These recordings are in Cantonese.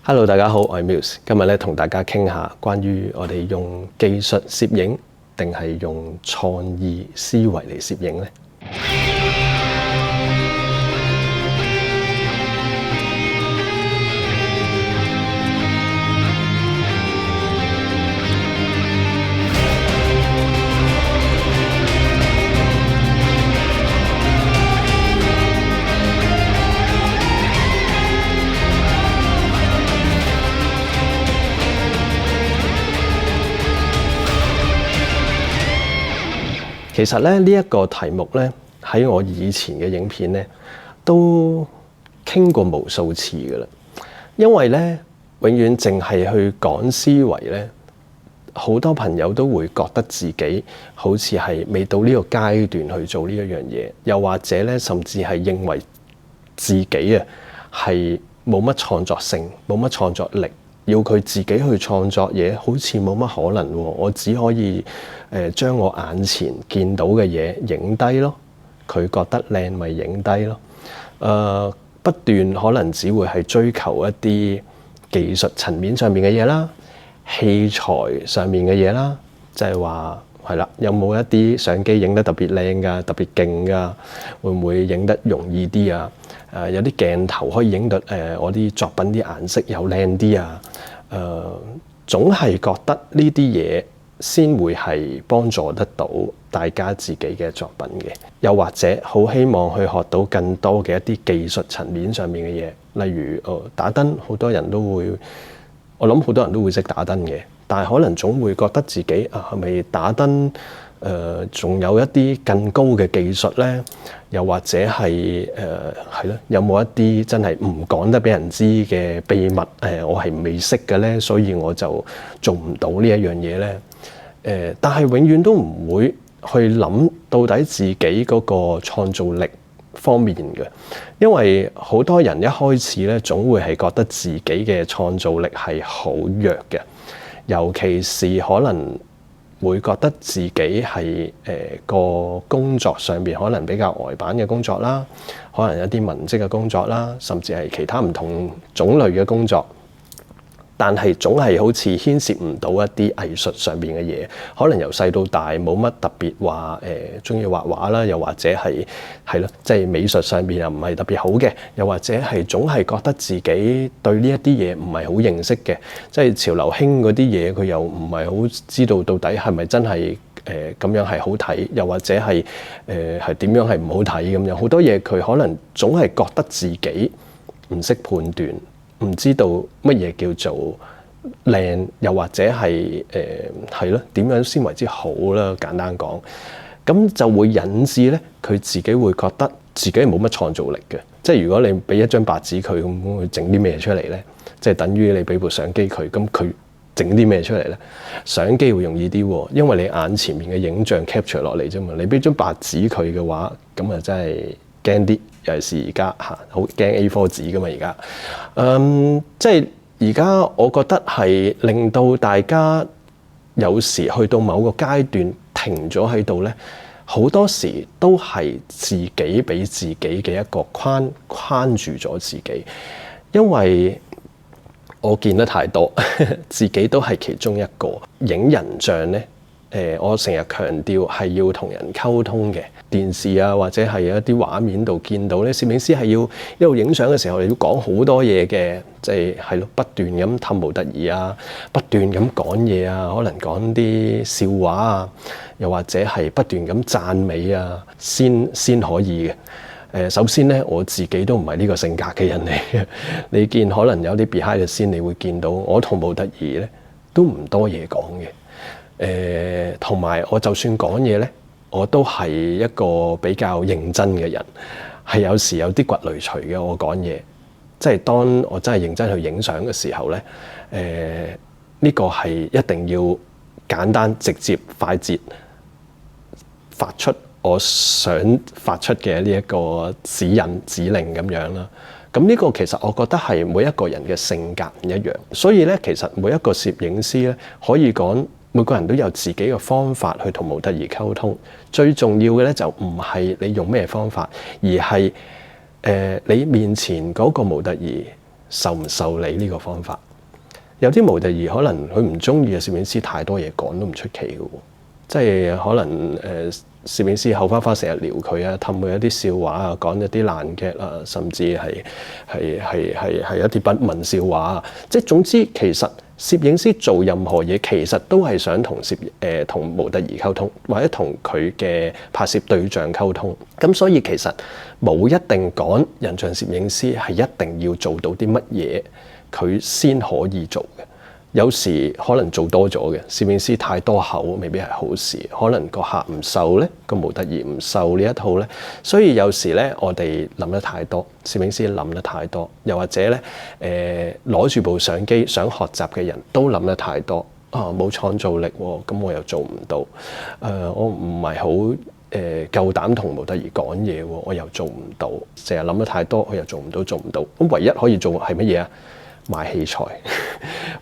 Hello， 大家好，我係 Muse， 今日咧同大家傾下關於我哋用技術攝影定係用創意思維嚟攝影呢？其實咧呢一個題目咧喺我以前嘅影片咧都傾過無數次㗎喇，因為咧永遠淨係去講思維咧，好多朋友都會覺得自己好似係未到呢個階段去做呢一樣嘢，又或者咧甚至係認為自己啊係冇乜創作性、冇乜創作力。要佢自己去創作嘢，好似冇乜可能喎。我只可以將我眼前見到嘅嘢影低咯。佢覺得靚咪影低咯。不斷可能只會係追求一啲技術層面上面嘅嘢啦，器材上面嘅嘢啦，就係話係啦，有冇一啲相機影得特別靚㗎、特別勁㗎？會唔會影得容易啲啊？有啲鏡頭可以影到我啲作品啲顏色又靚啲啊！總係覺得呢啲嘢先會係幫助得到大家自己嘅作品嘅，又或者好希望去學到更多嘅一啲技術層面上面嘅嘢，例如打燈，好多人都會，我諗好多人都會識打燈嘅，但係可能總會覺得自己係咪打燈仲有一啲更高嘅技術咧？又或者係係咯，有冇一啲真係唔講得俾人知嘅秘密？我係未識嘅咧，所以我就做唔到呢一樣嘢咧。但係永遠都唔會去諗到底自己嗰個創造力方面嘅，因為好多人一開始咧總會係覺得自己嘅創造力係好弱嘅，尤其是可能會覺得自己係個工作上邊可能比較呆板嘅工作啦，可能有啲文職嘅工作啦，甚至係其他唔同種類嘅工作，但係總係好似牽涉唔到一啲藝術上邊嘅嘢，可能由細到大冇乜特別話鍾意畫畫啦，又或者係咯，即係美術上邊又唔係特別好嘅，又或者係總係覺得自己對呢一啲嘢唔係好認識嘅，即係潮流興嗰啲嘢佢又唔係好知道到底係咪真係咁樣係好睇，又或者係點樣係唔好睇咁樣，好多嘢佢可能總係覺得自己唔識判斷。唔知道乜嘢叫做靚，又或者係係咯，點樣先為之好啦？簡單講，咁就會引致咧，佢自己會覺得自己冇乜創造力嘅。即係如果你俾一張白紙佢，咁佢整啲咩出嚟咧？即係等於你俾部相機佢，咁佢整啲咩出嚟咧？相機會容易啲喎，因為你眼前面嘅影像 capture 落嚟啫嘛。你俾張白紙佢嘅話，咁啊真係驚啲。尤其是而家嚇，好驚 A4 紙噶嘛而家，即係而家我覺得係令到大家有時去到某個階段停咗喺度咧，好多時都係自己俾自己嘅一個框住咗自己，因為我見得太多，自己都係其中一個影人像咧。我成日強調係要同人溝通嘅，電視啊或者係一啲畫面度見到咧，攝影師係要一路影相嘅時候，你要講好多嘢嘅，即係咯，不斷咁氹模特兒啊，不斷咁講嘢啊，可能講啲笑話啊，又或者係不斷咁讚美啊，先可以嘅。首先咧，我自己都唔係呢個性格嘅人嚟嘅。你見可能有啲 behind the scene，你會見到我同模特兒咧都唔多嘢講嘅。同埋我就算講嘢咧，我都係一個比較認真嘅人，係有時有啲骨累除嘅。我講嘢，即係當我真係認真去影相嘅時候咧，呢個係一定要簡單、直接、快捷發出我想發出嘅呢一個指引、指令咁樣啦。咁呢個其實我覺得係每一個人嘅性格唔一樣，所以咧其實每一個攝影師咧可以講。每個人都有自己嘅方法去同模特兒溝通，最重要嘅咧就唔係你用咩方法，而係你面前嗰個模特兒受唔受理呢個方法。有啲模特兒可能佢唔中意嘅攝影師太多嘢講都唔出奇嘅喎，即係可能攝影師後花花成日撩佢啊，氹佢一啲笑話啊，講一啲爛劇啊，甚至係一啲不文笑話啊，即係總之其實攝影師做任何嘢其實都係想同模特兒溝通，或者同佢嘅拍攝對象溝通。咁所以其實冇一定講人像攝影師係一定要做到啲乜嘢佢先可以做嘅。有時可能做多咗嘅攝影師太多口未必係好事，可能個客唔受咧，個模特兒唔受呢一套咧，所以有時咧我哋諗得太多，攝影師諗得太多，又或者咧攞住部相機想學習嘅人都諗得太多啊，冇創造力喎，咁我又做唔到，我唔係好夠膽同模特兒講嘢喎，我又做唔到，成日諗得太多，我又做唔到。咁唯一可以做係乜嘢啊？買器材，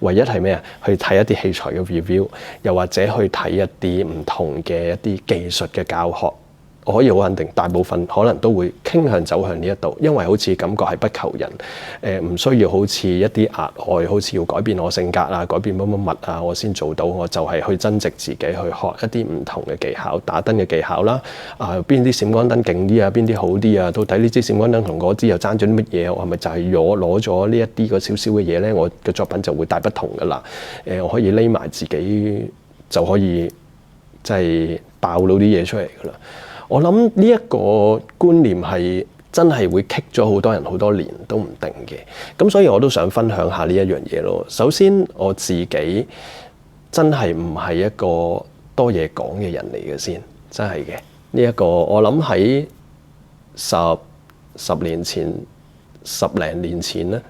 唯一係咩啊？去睇一啲器材嘅 review， 又或者去睇一啲唔同嘅一啲技術嘅教學。我可以好肯定，大部分可能都會傾向走向呢一度，因為好似感覺係不求人，唔需要好似一啲額外，好似要改變我性格啊，改變乜啊，我先做到。我就係去增值自己，去學一啲唔同嘅技巧，打燈嘅技巧啦，邊啲閃光燈勁啲啊，邊啲好啲啊？到底呢支閃光燈同嗰支又爭咗啲乜嘢？我係咪就係攞咗呢一啲個少少嘅嘢咧？我嘅作品就會大不同噶啦。我可以匿埋自己就可以即係爆到啲嘢出嚟噶啦。我諗呢一個觀念係真係會棘咗好多人好多年都唔定嘅，咁所以我都想分享下呢一樣嘢咯。首先我自己真係唔係一個多嘢講嘅人嚟嘅先，真係嘅。呢一個我諗喺十年前、十零年前咧，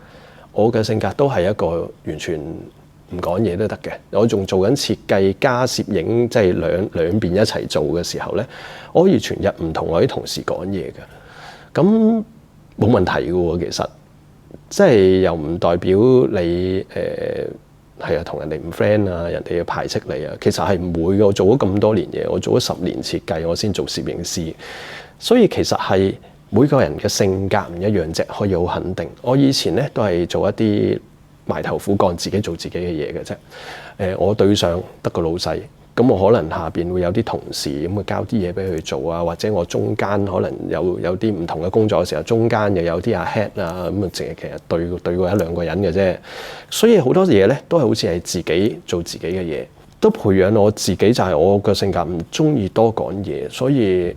我嘅性格都係一個完全唔講嘢都得嘅。我仲做緊設計加攝影，即係兩邊一齊做嘅時候咧，我可以全日唔同我啲同事講嘢嘅，咁冇問題嘅喎。其實即係又唔代表你係啊同人哋唔 friend 啊，人哋要排斥你啊。其實係唔會嘅。我做咗咁多年嘢，我做咗10年設計，我先做攝影師，所以其實係每個人嘅性格唔一樣啫，可以好肯定。我以前咧都係做一啲埋頭苦幹，自己做自己嘅嘢嘅啫。我對上得個老細，咁我可能下邊會有啲同事咁啊，交啲嘢俾佢做啊，或者我中間可能有啲唔同嘅工作嘅時候，中間又有啲阿 head 啊，咁啊，淨係其實對過一兩個人嘅啫。所以好多嘢咧都係好似係自己做自己嘅嘢，都培養我自己就係我個性格唔中意多講嘢，所以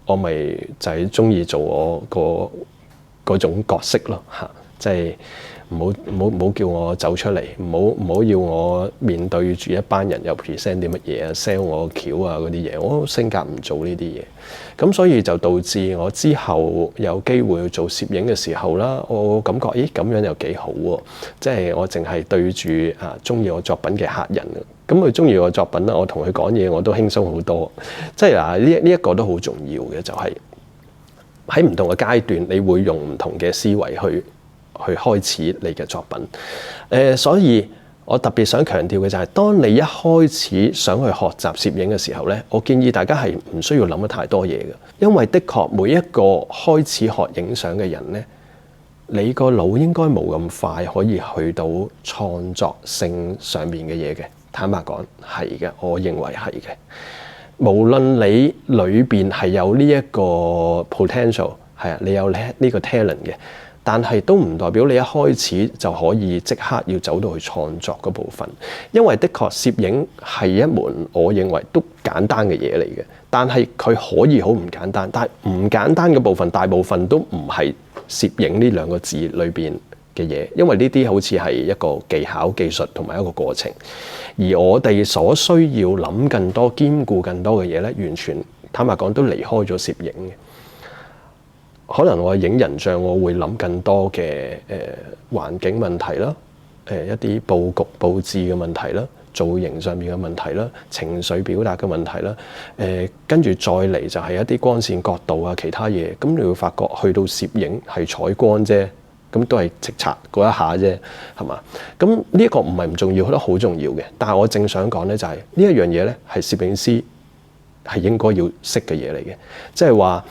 我咪就係中意做我嗰種角色咯嚇，即係。唔好叫我走出嚟，唔好要我面對住一班人又 present 啲乜嘢啊 sell 我橋啊嗰啲嘢，我性格唔做呢啲嘢，咁所以就導致我之後有機會去做攝影嘅時候啦，我感覺咁樣又幾好喎，即係我淨係對住中意我作品嘅客人，咁佢中意我作品啦，我同佢講嘢我都輕鬆好多，即係呢一個都好重要嘅，就係喺唔同嘅階段，你會用唔同嘅思維去開始你嘅作品，所以我特別想強調嘅就係，當你一開始想去學習攝影嘅時候咧，我建議大家係唔需要諗得太多嘢嘅，因為的確每一個開始學影相嘅人咧，你個腦應該冇咁快可以去到創作性上面嘅嘢嘅。坦白講係嘅，我認為係嘅。無論你裏邊係有呢一個 potential， 係啊，你有呢個 talent 嘅。但係都唔代表你一開始就可以即刻要走到去創作嗰部分，因為的確攝影係一門我認為都簡單嘅嘢嚟嘅，但係佢可以好唔簡單，但係唔簡單嘅部分大部分都唔係攝影呢兩個字裏邊嘅嘢，因為呢啲好似係一個技巧、技術同埋一個過程，而我哋所需要諗更多、兼顧更多嘅嘢咧，完全坦白講都離開咗攝影嘅。可能我影人像，我會諗更多嘅環境問題啦，一啲佈局佈置嘅問題啦，造型上面嘅問題啦，情緒表達嘅問題啦，跟住再嚟就係一啲光線角度啊，其他嘢，咁你會發覺去到攝影係採光啫，咁都係直擦嗰一下啫，係嘛？咁呢一個唔係唔重要，覺得好重要嘅。但係我正想講咧，就係呢一樣嘢咧，係攝影師係應該要識嘅嘢嚟嘅，即係話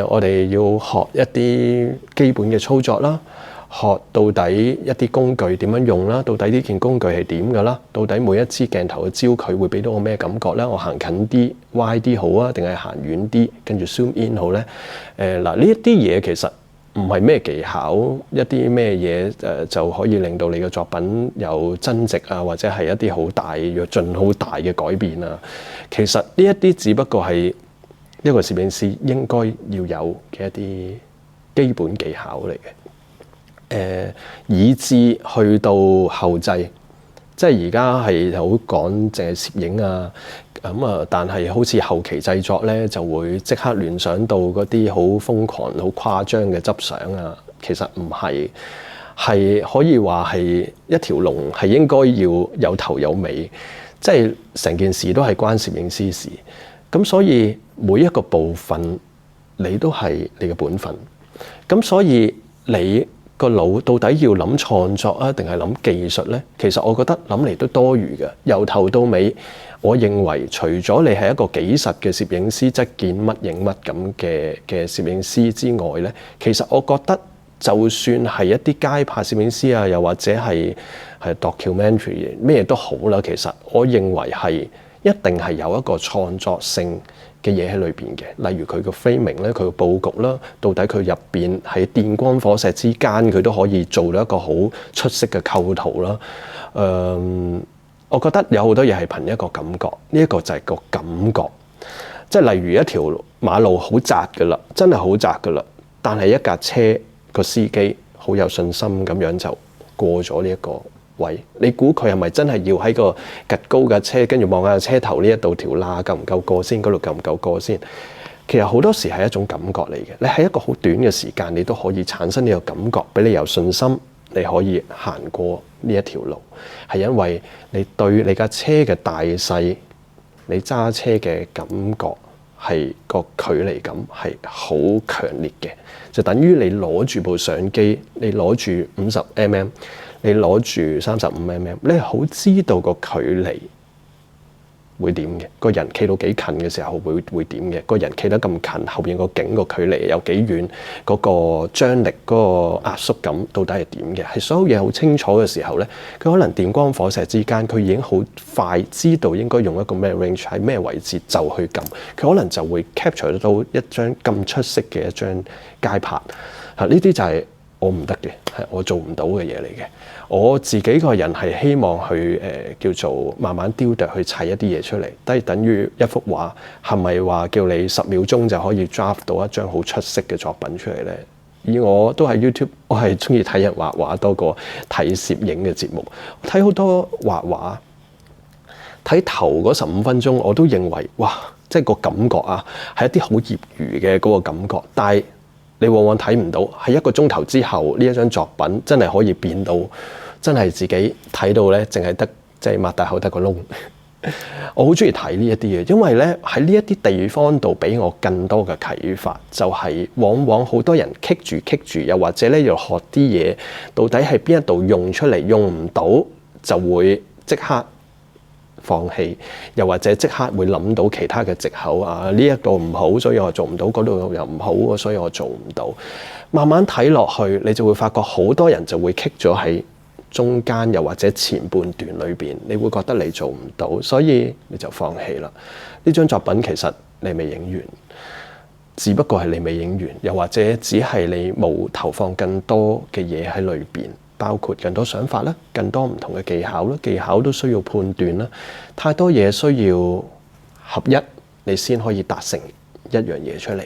我哋要學一啲基本嘅操作啦，學到底一啲工具點樣用啦，到底呢件工具係點㗎啦，到底每一支鏡頭嘅焦距會俾到我咩感覺咧？我行近啲、歪啲好啊，定係行遠啲跟住 zoom in 好咧？嗱，呢一啲嘢其實唔係咩技巧，一啲咩嘢就可以令到你嘅作品有增值啊，或者係一啲好大躍進、好大嘅改變啊。其實呢一啲只不過係一個攝影師應該要有嘅一啲基本技巧嚟嘅。以至去到後製，即係而家係好講淨係攝影啊。但係好似後期製作咧，就會即刻聯想到嗰啲好瘋狂、好誇張嘅執相啊。其實唔係，係可以話係一條龍，係應該要有頭有尾，即係成件事都係關攝影師事。咁所以每一個部分你都係你嘅本分。咁所以你個腦到底要諗創作啊，定係諗技術咧？其實我覺得諗嚟都多餘嘅。由頭到尾，我認為除咗你係一個紀實嘅攝影師，即見乜影乜咁嘅攝影師之外咧，其實我覺得就算係一啲街拍攝影師啊，又或者係 documentary 咩都好啦，其實我認為係一定係有一個創作性嘅嘢喺裏邊嘅，例如佢個 framing 咧，佢個佈局啦，到底佢入邊喺電光火石之間，佢都可以做到一個好出色嘅構圖啦。我覺得有好多嘢係憑一個感覺，呢一個就係個感覺。即係例如一條馬路好窄㗎啦，真係好窄㗎啦，但係一架車個司機好有信心咁樣就過咗呢一個位，你估佢係咪真係要喺個趌高嘅車，跟住望下車頭呢一度條罅夠唔夠過先，嗰度夠唔夠過先？其實好多時係一種感覺嚟嘅，你喺一個好短嘅時間，你都可以產生呢個感覺，俾你有信心，你可以行過呢一條路，係因為你對你架車嘅大細，你揸車嘅感覺係個距離感係好強烈嘅，就等於你攞住部相機，你攞住50mm。你攞住35mm，你係好知道個距離會點嘅。個人企到幾近嘅時候會點嘅。個人企得咁近，後邊個景個距離有幾遠，嗰個張力、嗰個壓縮感到底係點嘅？係所有嘢好清楚嘅時候咧，佢可能電光火石之間，佢已經好快知道應該用一個咩 range 喺咩位置就去撳，佢可能就會 capture 得到一張咁出色嘅一張街拍。呢啲就係我唔得嘅，係我做唔到嘅嘢嚟嘅。我自己個人係希望去叫做慢慢雕琢去砌一啲嘢出嚟，都係等於一幅畫，係咪話叫你10秒鐘就可以 draft 到一張好出色嘅作品出嚟咧？以我都係 YouTube，我係中意睇人畫畫多過睇攝影嘅節目。睇好多畫畫，睇頭嗰15分鐘，我都認為哇，即係個感覺啊，係一啲好業餘嘅嗰個感覺，但係你往往睇唔到，係1個鐘頭之後呢一張作品真係可以變到，真係自己睇到咧，淨係得即係擘大口得個窿。我好中意睇呢一啲嘢，因為咧喺呢一啲地方度俾我更多嘅啟發，就係往往好多人棘住，又或者咧要學啲嘢，到底係邊一度用出嚟，用唔到就會即刻放棄，又或者即刻會諗到其他嘅藉口啊！呢一個唔好，所以我做唔到；嗰度又唔好，所以我做唔到。慢慢睇落去，你就會發覺好多人就會棘咗喺中間，又或者前半段裏邊，你會覺得你做唔到，所以你就放棄啦。呢張作品其實你未影完，只不過係你未影完，又或者只係你冇投放更多嘅嘢喺裏邊。包括更多想法啦，更多唔同嘅技巧啦，技巧都需要判斷啦，太多嘢需要合一，你先可以達成一樣嘢出嚟。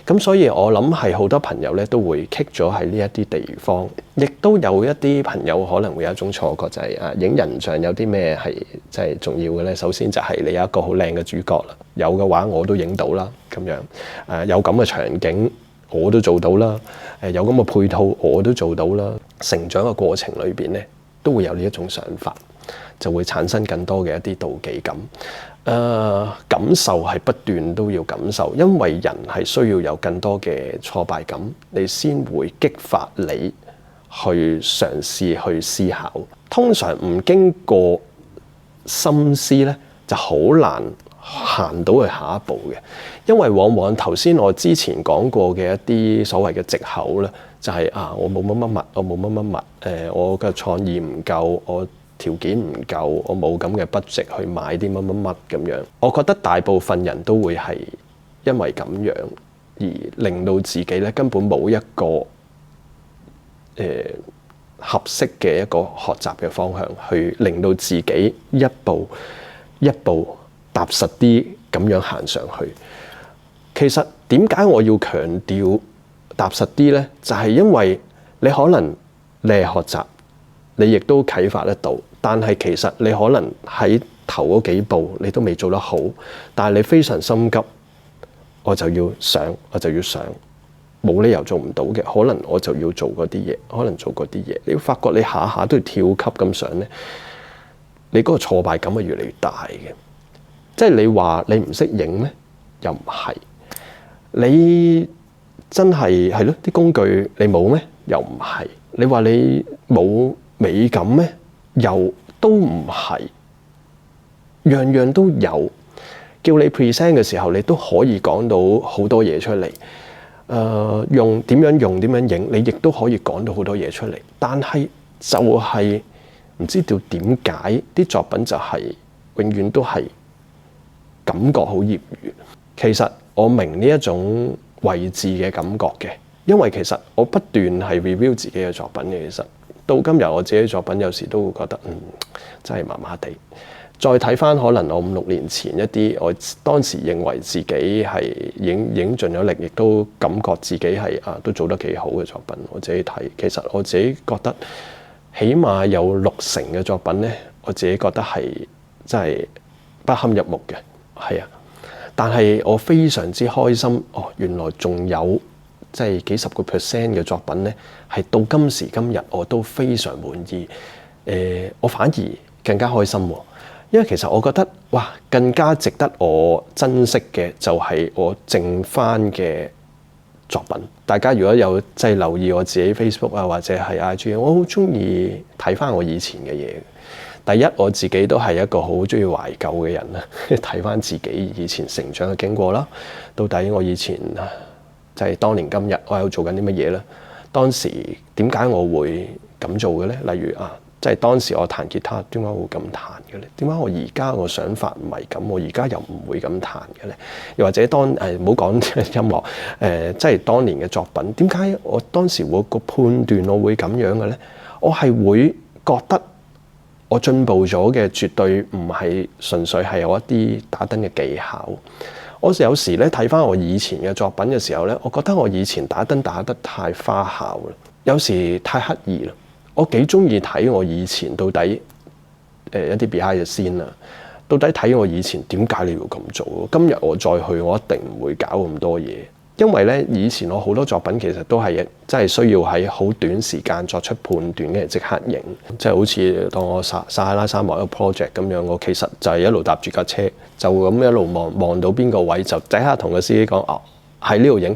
咁所以我諗係好多朋友咧都會棘咗喺呢一啲地方，亦都有一啲朋友可能會有一種錯覺，就係影人像有啲咩係即係重要嘅咧。首先就係你有一個好靚嘅主角啦，有嘅話我都影到啦，咁樣有咁嘅場景我都做到啦，有咁嘅配套我都做到啦。成長嘅過程裏邊咧，都會有呢一種想法，就會產生更多嘅一啲妒忌感。感受係不斷都要感受，因為人係需要有更多嘅挫敗感，你先會激發你去嘗試去思考。通常唔經過心思咧，就好難行到去下一步嘅，因為往往頭先我之前講過嘅一啲所謂嘅藉口咧，就係我冇乜乜物，我冇乜乜物，我嘅創意唔夠，我條件唔夠，我冇咁嘅 budget 去買啲乜乜乜咁樣。我覺得大部分人都會係因為咁樣而令到自己咧根本冇一個合適嘅一個學習嘅方向，去令到自己一步一步踏實啲咁樣行上去。其實點解我要強調踏實啲呢？就係因為你可能你係學習，你亦都啟發得到，但係其實你可能喺頭嗰幾步你都未做得好，但係你非常心急，我就要上，冇理由做唔到嘅，可能我就要做嗰啲嘢，可能做嗰啲嘢。你要發覺你下下都要跳級咁上呢，你嗰個挫敗感係越嚟越大嘅。即係你話你唔識影咩？又唔係。你真係咯？啲工具你冇咩？又唔係。你話你冇美感咩？又都唔係。樣樣都有。叫你 present 嘅時候，你都可以講到好多嘢出嚟。用點樣影，你亦都可以講到好多嘢出嚟。但係就係唔知道點解啲作品就係永遠都係感覺好業餘。其實我明呢一種位置嘅感覺嘅，因為其實我不斷係 review 自己嘅作品嘅。其實到今日我自己嘅作品有時都會覺得真係麻麻地。再睇翻可能我5-6年前一啲我當時認為自己係影盡咗力，亦都感覺自己係都做得幾好嘅作品，我自己睇，其實我自己覺得起碼有60%嘅作品咧，我自己覺得係真係不堪入目嘅，係啊。但係我非常之開心，原來仲有即係幾十個%嘅作品咧，係到今時今日我都非常滿意。我反而更加開心喎。因為其實我覺得，更加值得我珍惜嘅就係我剩翻嘅作品。大家如果有即係留意我自己 Facebook 或者係 IG，我好中意睇翻我以前嘅嘢。第一，我自己都係一個好中意懷舊嘅人啦，睇翻自己以前成長嘅經過啦。到底我以前就係當年今日我喺度做緊啲乜嘢咧？當時點解我會咁做嘅咧？例如即係當時我彈吉他，點解會咁彈嘅咧？點解我而家個想法唔係咁？我而家又唔會咁彈嘅咧？又或者唔好講音樂，即係當年嘅作品，點解我當時會個判斷我會咁樣嘅咧？我係會覺得我進步咗嘅，絕對唔係純粹係有一啲打燈嘅技巧。我有時咧睇翻我以前嘅作品嘅時候咧，我覺得我以前打燈打得太花巧啦，有時太刻意啦。我幾中意睇我以前到底一啲 behind the scene 啊，到底睇我以前點解你要咁做？今日我再去，我一定唔會搞咁多嘢，因為咧以前我好多作品其實都係真係需要喺好短時間作出判斷嘅，即刻影。即係好似當我撒哈拉沙漠一個 project 咁樣，我其實就係一路搭住架車，就咁一路望到邊個位，就即刻同個司機講喺呢度影。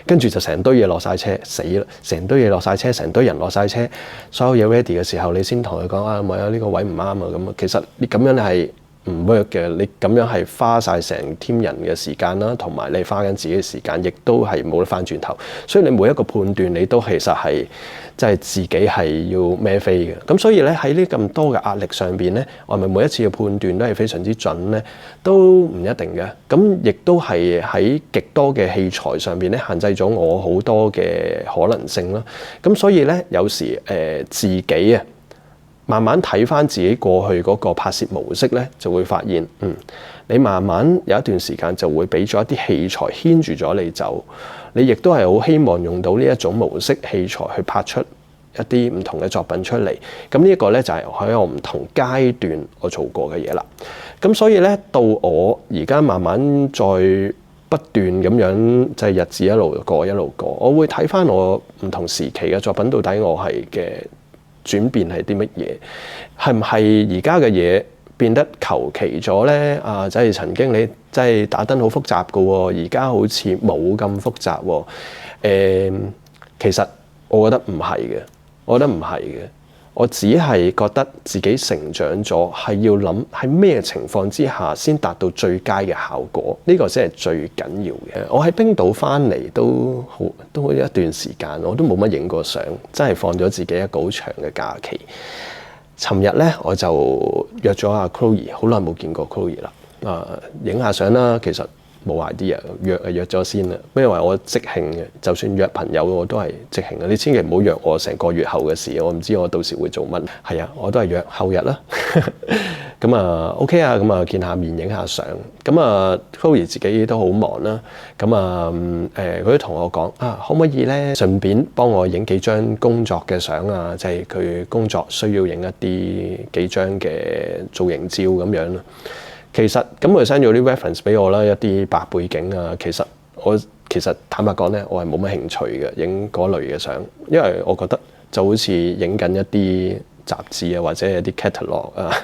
跟住就成堆嘢落晒車，死啦！成堆嘢落晒車，成堆人落晒車，所有嘢 ready 嘅時候，你先同佢講唔係啊，呢個位唔啱啊咁啊。其實你咁樣係唔 work 嘅，你咁樣係花晒成 team 人嘅時間啦，同埋你花緊自己嘅時間，亦都係冇得翻轉頭。所以你每一個判斷，你都其實係即係自己係要孭飛嘅。咁所以咧喺呢咁多嘅壓力上邊咧，我係咪每一次嘅判斷都係非常之準咧？都唔一定嘅。咁亦都係喺極多嘅器材上邊咧，限制咗我好多嘅可能性啦。咁所以咧，有時自己慢慢睇翻自己過去嗰個拍攝模式咧，就會發現，你慢慢有一段時間就會俾咗一啲器材牽住咗你走。你亦都係好希望用到呢一種模式器材去拍出一啲唔同嘅作品出嚟。咁呢一個咧就係喺我唔同階段我做過嘅嘢啦。咁所以咧，到我而家慢慢再不斷咁樣即係日子一路過一路過，我會睇翻我唔同時期嘅作品，到底我係嘅轉變係啲乜嘢？係唔係而家嘅嘢變得求其咗咧？即係曾經你即係打燈好複雜㗎喎，而家好似冇咁複雜喎。其實我覺得唔係嘅，我只係覺得自己成長咗，係要諗喺咩情況之下先達到最佳嘅效果，呢個先係最緊要嘅。我喺冰島翻嚟都一段時間，我都冇乜影過相，真係放咗自己一個好長嘅假期。尋日咧我就約咗阿 Chloe， 好耐冇見過 Chloe 啦，影下相啦。其實冇 idea，約咗先啦。因為我即興嘅，就算約朋友我都係即興嘅。你千祈唔好約我成個月後嘅事，我唔知我到時會做乜。係啊，我都係約後日啦。咁啊 OK 啊，咁啊見下面影下相。咁啊 Chloe 自己都好忙啦。咁啊佢都同我講啊，可唔可以咧順便幫我影幾張工作嘅相啊？就係佢工作需要影幾張嘅造型照咁樣咯。其實咁佢 send 咗啲 reference 俾我啦，一啲白背景啊。其實坦白講咧，我係冇乜興趣嘅影嗰類嘅相，因為我覺得就好似影緊一啲雜誌啊，或者一啲 catalog 啊，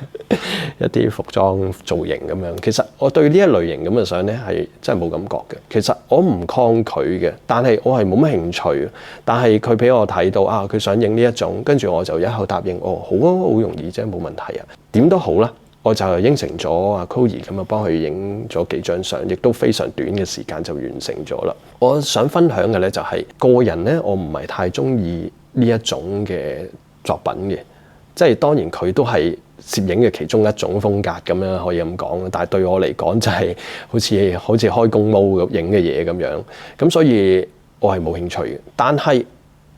一啲服裝造型咁樣。其實我對呢一類型咁嘅相咧係真係冇感覺嘅。其實我唔抗拒嘅，但係我係冇乜興趣。但係佢俾我睇到啊，佢想影呢一種，跟住我就一口答應，哦，好啊，好容易啫，冇問題啊，點都好啦。我就應承咗阿 Chloe 咁啊，幫佢影咗幾張相，亦都非常短嘅時間就完成咗啦。我想分享嘅咧就係個人咧，我唔係太中意呢一種嘅作品嘅，即係當然佢都係攝影嘅其中一種風格咁樣可以咁講，但係對我嚟講就係好似開工模咁影嘅嘢咁樣，咁所以我係冇興趣嘅。但係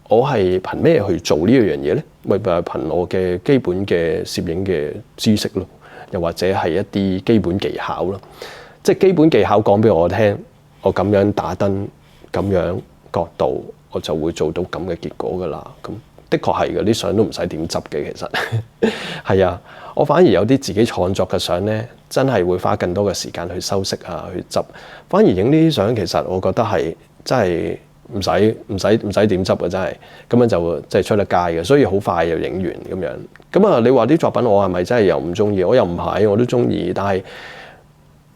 我係憑咩去做呢一樣嘢咧？咪係憑我嘅基本嘅攝影嘅知識咯。又或者係一啲基本技巧咯，即係基本技巧講俾我聽，我咁樣打燈，咁樣角度，我就會做到咁嘅結果噶啦。咁的確係嘅，啲相都唔使點執嘅，其實係啊。我反而有啲自己創作嘅相咧，真係會花更多嘅時間去修飾啊，去執。反而影呢啲相，其實我覺得係真係唔使點執嘅，真係咁樣就即係出得街嘅，所以好快就影完咁樣。咁啊，你話啲作品我係咪真係又唔中意？我又唔係，我都中意，但係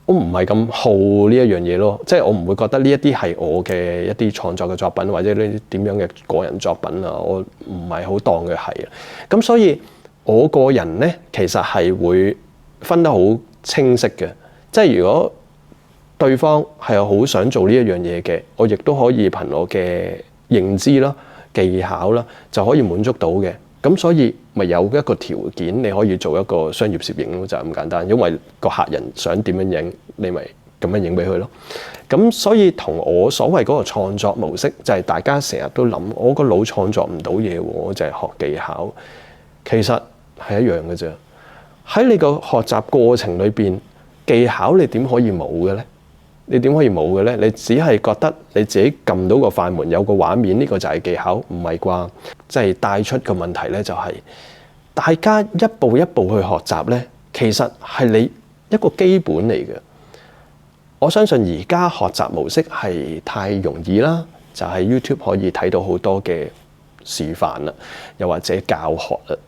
我唔係咁好呢一樣嘢咯。即係我唔會覺得呢一啲係我嘅一啲創作嘅作品，或者呢啲點樣嘅個人作品啊，我唔係好當佢係啊。咁所以我個人咧，其實係會分得好清晰嘅。即係如果對方係好想做呢一樣嘢嘅，我亦都可以憑我嘅認知啦、技巧啦，就可以滿足到嘅。咁所以咪有一個條件，你可以做一個商業攝影咯，就係咁簡單。因為個客人想點樣影，你咪咁樣影俾佢咯。咁所以同我所謂嗰個創作模式，就係大家成日都諗，我個腦創作唔到嘢，我就係學技巧。其實係一樣嘅啫。喺你個學習過程裏邊，技巧你點可以冇嘅咧？你點可以冇嘅咧？你只係覺得你自己撳到個快門有個畫面，呢個就係技巧，唔係啩？即係帶出個問題咧，就係大家一步一步去學習咧，其實係你一個基本嚟嘅。我相信而家學習模式係太容易啦，就係 YouTube 可以睇到好多嘅示範啦，又或者教學啦。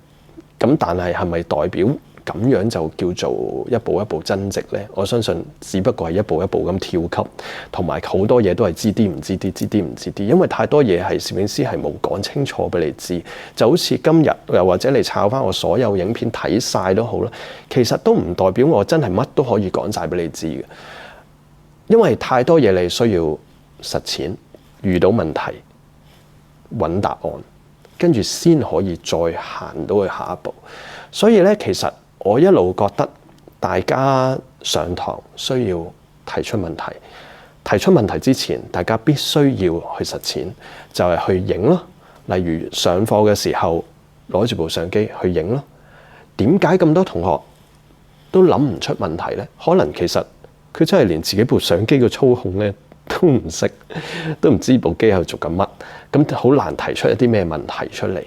咁但係咪代表咁樣就叫做一步一步增值咧？我相信只不過係一步一步咁跳級，同埋好多嘢都係知啲唔知啲，知啲唔知啲，因為太多嘢係攝影師係冇講清楚俾你知。就好似今日又或者你抄翻我所有影片睇晒都好啦，其實都唔代表我真係乜都可以講晒俾你知嘅，因為太多嘢你需要實踐，遇到問題揾答案，跟住先可以再行到去下一步。所以咧，其實我一路覺得大家上堂需要提出問題，提出問題之前，大家必須要去實踐，就係去影咯。例如上課嘅時候攞住部相機去影咯。點解咁多同學都諗唔出問題咧？可能其實佢真係連自己部相機嘅操控咧都唔識，都唔知部機喺度做緊乜，咁好難提出一啲咩問題出嚟。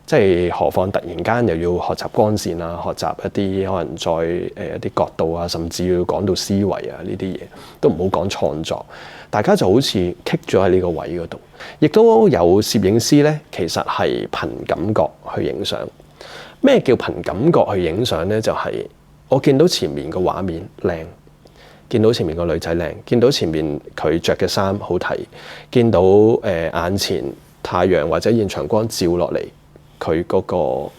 即係何況突然間又要學習光線啊，學習一啲可能再一啲角度啊，甚至要講到思維啊，呢啲嘢都唔好講創作，大家就好似棘咗喺呢個位嗰度。亦都有攝影師咧，其實係憑感覺去影相。咩叫憑感覺去影相咧？就係我見到前面個畫面靚，見到前面個女仔靚，見到前面佢着嘅衫好睇，見到眼前太陽或者現場光照落嚟，佢嗰個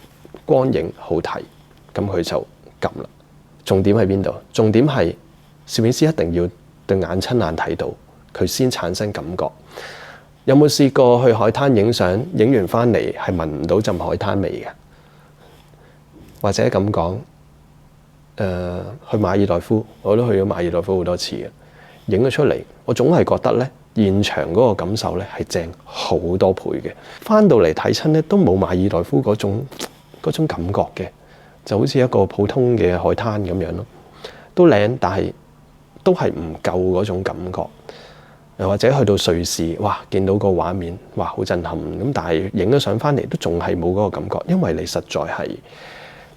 光影好睇，咁佢就撳啦。重點喺邊度？重點係攝影師一定要對眼親眼睇到，佢先產生感覺。有冇試過去海灘影相，影完翻嚟係聞唔到陣海灘味嘅？或者咁講，去馬爾代夫，我都去咗馬爾代夫好多次嘅，影咗出嚟，我總係覺得咧，現場嗰個感受咧係正好多倍嘅。翻到嚟睇親咧，都冇馬爾代夫嗰種感覺嘅，就好似一個普通嘅海灘咁樣咯，都靚，但係都係唔夠嗰種感覺。又或者去到瑞士，哇，見到個畫面，哇，好震撼咁，但係影咗相翻嚟都仲係冇嗰個感覺，因為你實在係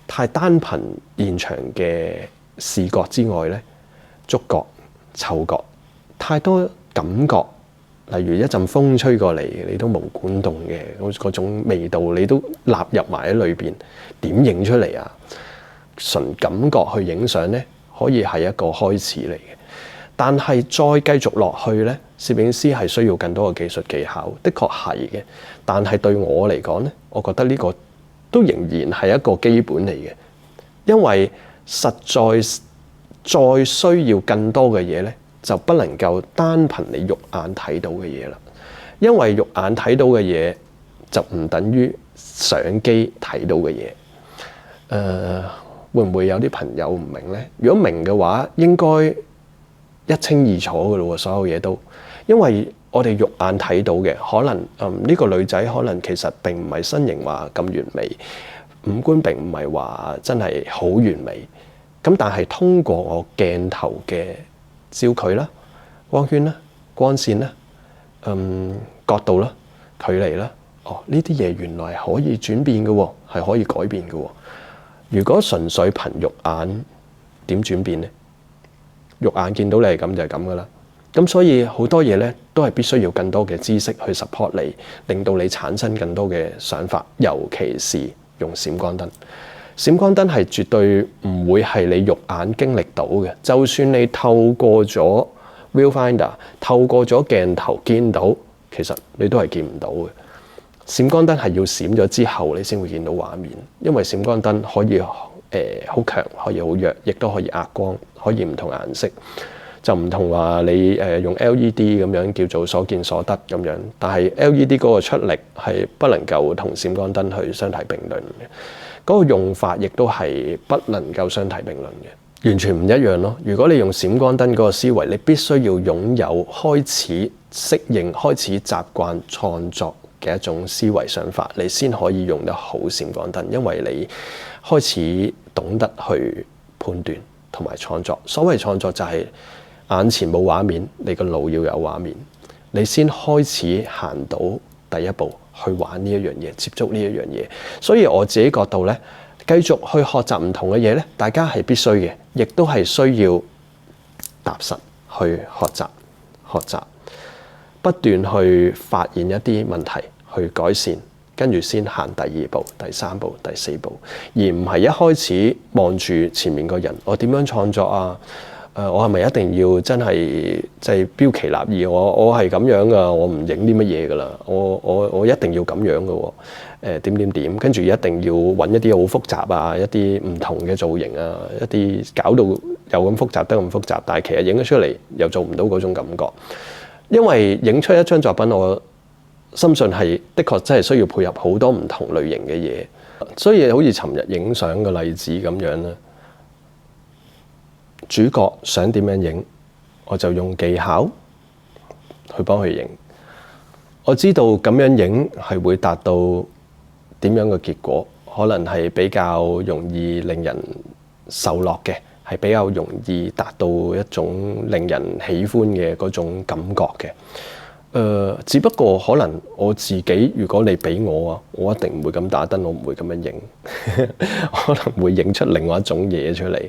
太單憑現場嘅視覺之外咧，觸覺、嗅覺太多感覺，例如一陣風吹過嚟，你都毛管動嘅嗰種味道，你都納入埋喺裏邊，點影出嚟啊？純感覺去影相咧，可以係一個開始嚟嘅。但係再繼續落去咧，攝影師係需要更多嘅技術技巧，的確係嘅。但係對我嚟講咧，我覺得呢個都仍然係一個基本嚟嘅，因為實在再需要更多嘅嘢咧，就不能夠單憑你肉眼睇到嘅嘢啦。因為肉眼睇到嘅嘢就唔等於相機睇到嘅嘢。會唔會有啲朋友唔明咧？如果明嘅話，應該一清二楚嘅咯喎，所有嘢都，因為我哋肉眼睇到嘅，可能呢個女仔可能其實並唔係身形話咁完美，五官並唔係話真係好完美，咁但係通過我鏡頭嘅焦距啦、光圈啦、光線啦、角度啦、距離啦，呢啲嘢原來係可以轉變嘅喎，係可以改變嘅喎。如果純粹憑肉眼點轉變呢？肉眼見到你係咁就係咁噶啦，咁所以好多嘢咧都係必須要更多嘅知識去 support 你，令到你產生更多嘅想法，尤其是用閃光燈。閃光燈係絕對唔會係你肉眼經歷到嘅，就算你透過咗 viewfinder， 透過咗鏡頭見到，其實你都係見唔到嘅。閃光燈係要閃咗之後，你先會見到畫面，因為閃光燈可以好強，可以好弱，亦都可以壓光，可以唔同顏色，就唔同話你用 LED 咁樣叫做所見所得咁樣。但係 LED 嗰個出力係不能夠同閃光燈去相提並論嘅，嗰個用法亦都係不能夠相提並論嘅，完全唔一樣咯。如果你用閃光燈嗰個思維，你必須要擁有開始適應、開始習慣創作嘅一種思維想法，你先可以用得好閃光燈，因為你開始懂得去判斷同埋創作。所謂創作就係眼前冇畫面，你個腦要有畫面，你先開始行到第一步去玩呢一樣嘢，接觸呢一樣嘢。所以我自己角度咧，繼續去學習唔同嘅嘢咧，大家係必須嘅，亦都係需要踏實去學習，不斷去發現一啲問題，去改善，跟住先行第二步、第三步、第四步，而唔係一開始望住前面個人，我點樣創作啊？我係咪一定要真係即係標奇立異？我係咁樣噶，我唔影啲乜嘢噶啦。我一定要咁樣噶喎。點，跟住一定要揾一啲好複雜啊，一啲唔同嘅造型啊，一啲搞到又咁複雜得咁複雜，但係其實影咗出嚟又做唔到嗰種感覺。因為影出一張作品，我深信係的確真係需要配合好多唔同類型嘅嘢，所以好似尋日影相嘅例子咁樣啦。主角想點樣影，我就用技巧去幫佢影。我知道咁樣影係會達到點樣嘅結果，可能係比較容易令人受落嘅，係比較容易達到一種令人喜歡嘅嗰種感覺嘅。只不過可能我自己，如果你俾我啊，我一定唔會咁打燈，我唔會咁樣影，可能會影出另外一種嘢出嚟，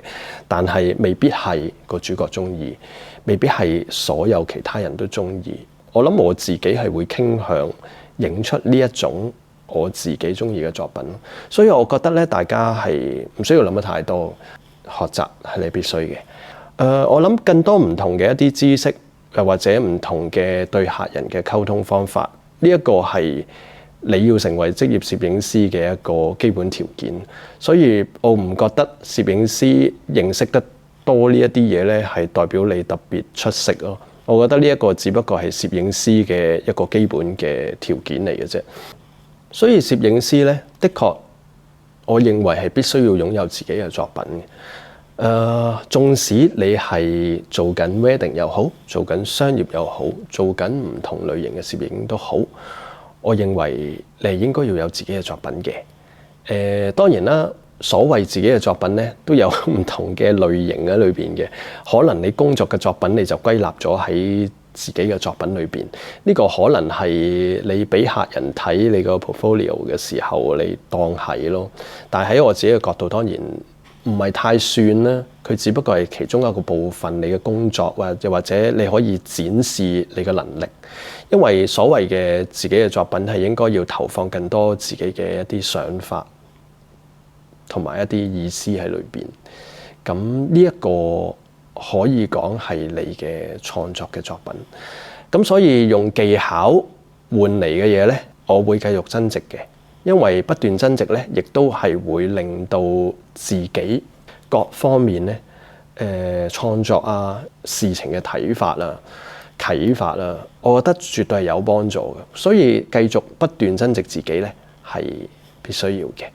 但係未必係個主角中意，未必係所有其他人都中意。我諗我自己係會傾向影出呢一種我自己中意嘅作品，所以我覺得咧，大家係唔需要諗得太多，學習係你必須嘅。我諗更多唔同嘅一啲知識，又或者唔同嘅對客人嘅溝通方法，呢一個係你要成為職業攝影師嘅一個基本條件。所以我唔覺得攝影師認識得多呢一啲嘢咧，係代表你特別出色咯。我覺得呢一個只不過係攝影師嘅一個基本嘅條件嚟嘅啫。所以攝影師咧，的確我認為係必須要擁有自己嘅作品嘅。縱使你係做緊 wedding 又好，做緊商業又好，做緊唔同類型嘅攝影都好，我認為你係應該要有自己嘅作品嘅。當然啦，所謂自己嘅作品咧，都有唔同嘅類型喺裏邊嘅。可能你工作嘅作品你就歸納咗喺自己嘅作品裏邊，呢個可能係你俾客人睇你個 portfolio 嘅時候，你當係咯。但係喺我自己嘅角度，當然唔係太算啦，佢只不過係其中一個部分，你嘅工作或者你可以展示你嘅能力。因為所謂嘅自己嘅作品係應該要投放更多自己嘅一啲想法同埋一啲意思喺裏邊。咁呢一個可以講係你嘅創作嘅作品。咁所以用技巧換嚟嘅嘢咧，我會繼續增值嘅。因為不斷增值咧，亦都係會令到自己各方面咧，創作啊、事情嘅睇法啊、啟發啊，我覺得絕對係有幫助嘅。所以繼續不斷增值自己咧，係必須要嘅。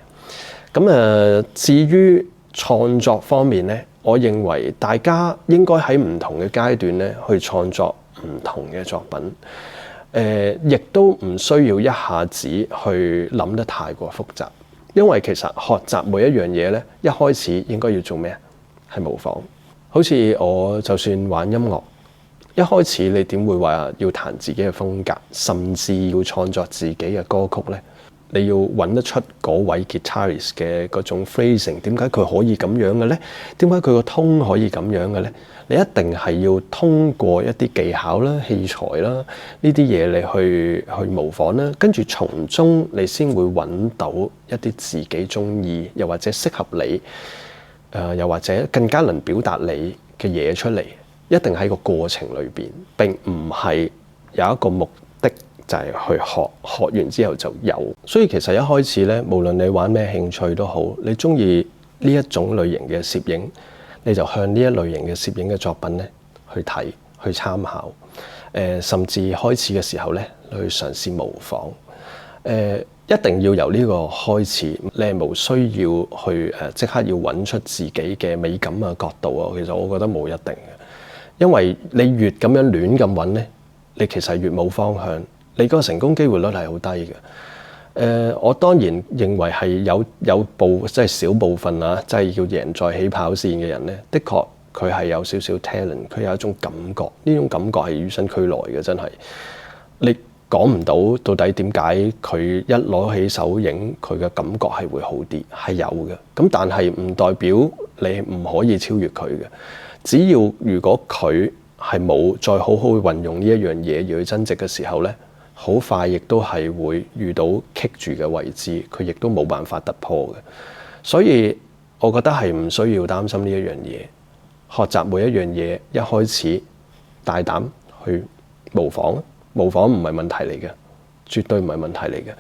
咁至於創作方面咧，我認為大家應該喺唔同嘅階段咧去創作唔同嘅作品。亦都唔需要一下子去諗得太過複雜，因為其實學習每一樣嘢咧，一開始應該要做咩啊？係模仿。好似我就算玩音樂，一開始你點會話要彈自己嘅風格，甚至要創作自己嘅歌曲咧？你要揾得出嗰位 guitarist 嘅嗰種 phrasing， 點解佢可以咁樣嘅咧？點解佢個 tone 可以咁樣嘅咧？你一定係要通過一啲技巧啦、器材啦呢啲嘢你去模仿啦，跟住從中你先會揾到一啲自己中意，又或者適合你，又或者更加能表達你嘅嘢出嚟。一定喺個過程裏邊，並唔係有一個目的。就係去學完之後就有，所以其實一開始咧，無論你玩咩興趣都好，你中意呢一種類型嘅攝影，你就向呢一類型嘅攝影嘅作品咧去睇、去參考，甚至開始嘅時候咧，你去嘗試模仿，一定要由呢個開始，你係無需要去即刻要揾出自己嘅美感啊、角度啊，其實我覺得冇一定嘅，因為你越咁樣亂咁揾咧，你其實越冇方向。你個成功機會率係好低嘅。我當然認為係有即係少部分啊，即係要贏在起跑線嘅人咧，的確佢係有少少 talent， 佢有一種感覺，呢種感覺係與生俱來嘅，真係你講唔到到底點解佢一攞起手影，佢嘅感覺係會好啲，係有嘅。咁但係唔代表你唔可以超越佢嘅，只要如果佢係冇再好好去運用呢一樣嘢而去增值嘅時候咧，好快亦都係會遇到棘住嘅位置，佢亦都冇辦法突破嘅。所以我覺得係唔需要擔心呢一樣嘢。學習每一樣嘢，一開始大膽去模仿，模仿唔係問題嚟嘅，絕對唔係問題嚟嘅。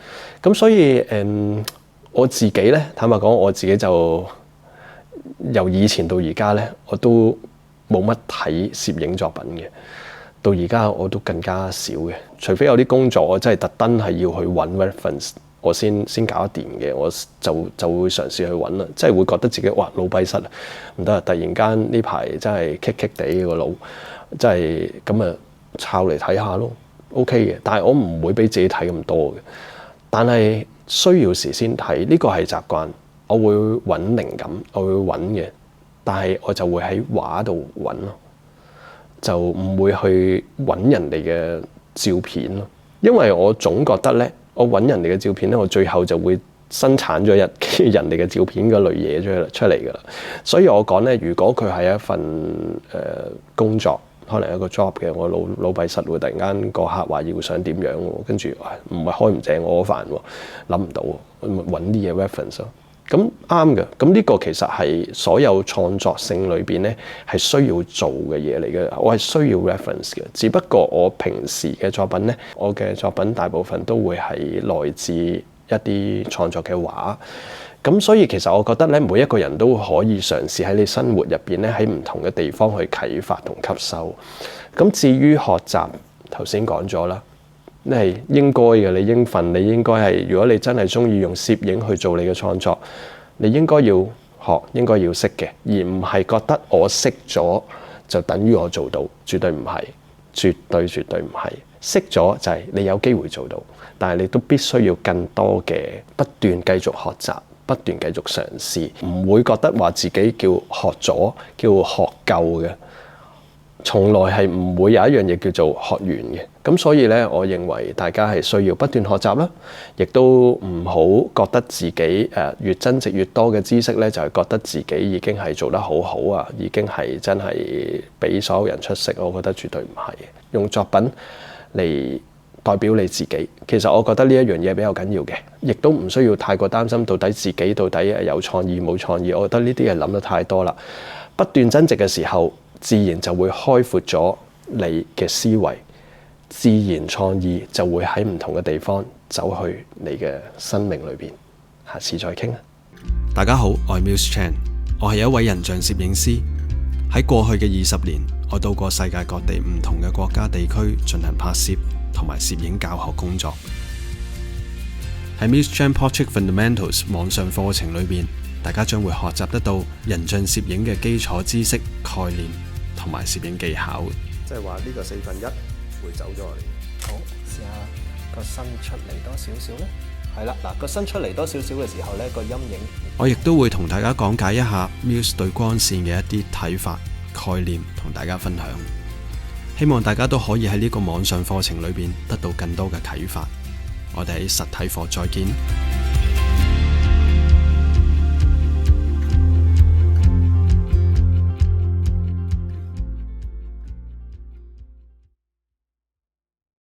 咁所以我自己咧，坦白講，我自己就由以前到而家咧，我都冇乜睇攝影作品嘅。到而家我都更加少嘅，除非有啲工作我真係特登係要去揾 reference，我先搞得掂嘅，我就會嘗試去揾啦。即係會覺得自己哇腦閉塞啊，唔得啊！突然間呢排真係棘棘地個腦，真係咁啊，抄嚟睇下咯 ，OK 嘅。但係我唔會俾自己睇咁多嘅，但係需要時先睇，呢個係習慣。我會揾靈感，我會揾嘅，但係我就會喺畫度揾咯。就唔會去揾人哋嘅照片咯，因為我總覺得咧，我揾人哋嘅照片咧，我最後就會生產咗人哋嘅照片嗰類嘢出嚟噶啦。所以我講咧，如果佢係一份工作，可能一個 job 嘅，我老閉實會突然間個客話要想點樣，跟住唔係開唔正我飯喎，諗唔到喎，揾啲嘢 reference 咯。咁啱嘅。咁呢個其實係所有創作性裏邊咧係需要做嘅嘢嚟嘅。我係需要 reference 嘅，只不過我平時嘅作品咧，我嘅作品大部分都會係來自一啲創作嘅畫。咁所以其實我覺得咧，每一個人都可以嘗試喺你生活入邊咧，喺唔同嘅地方去啟發同吸收。咁至於學習，頭先講咗啦，你係應該嘅，你應份，你應該係，如果你真係中意用攝影去做你嘅創作，你應該要學，應該要識嘅，而唔係覺得我識咗就等於我做到，絕對唔係，絕對唔係。識咗就係你有機會做到，但係你都必須要更多嘅不斷繼續學習。不斷繼續嘗試，唔會覺得話自己叫學咗，叫學夠嘅，從來係唔會有一樣嘢叫做學完嘅。咁所以咧，我認為大家係需要不斷學習啦，亦都唔好覺得自己越增值越多嘅知識咧，就係覺得自己已經係做得好好啊，已經係真係比所有人出色。我覺得絕對唔係，用作品嚟代表你自己，其實我覺得呢一樣嘢比較緊要嘅，亦都唔需要太過擔心到底自己到底有創意冇創意。我覺得呢啲嘢諗得太多啦。不斷增值嘅時候，自然就會開闊咗你嘅思維，自然創意就會喺唔同嘅地方走去你嘅生命裏邊。下次再傾啦。大家好，我係 Muse Chan， 我係一位人像攝影師。喺過去嘅20年，我到過世界各地唔同嘅國家地區進行拍攝同埋攝影教學工作。喺 Muse Chan Portrait Fundamentals 網上課程裏邊，大家將會學習得到人像攝影嘅基礎知識、概念同埋攝影技巧。即係話呢個1/4會走咗嚟。好，試下個身出嚟多少少咧。係啦，嗱，個身出嚟多少少嘅時候咧，個陰影。我亦都會同大家講解一下 Muse 對光線嘅一啲睇法、概念，同大家分享。希望大家都可以喺呢個網上課程裏邊得到更多嘅啟發。我哋喺實體課再見。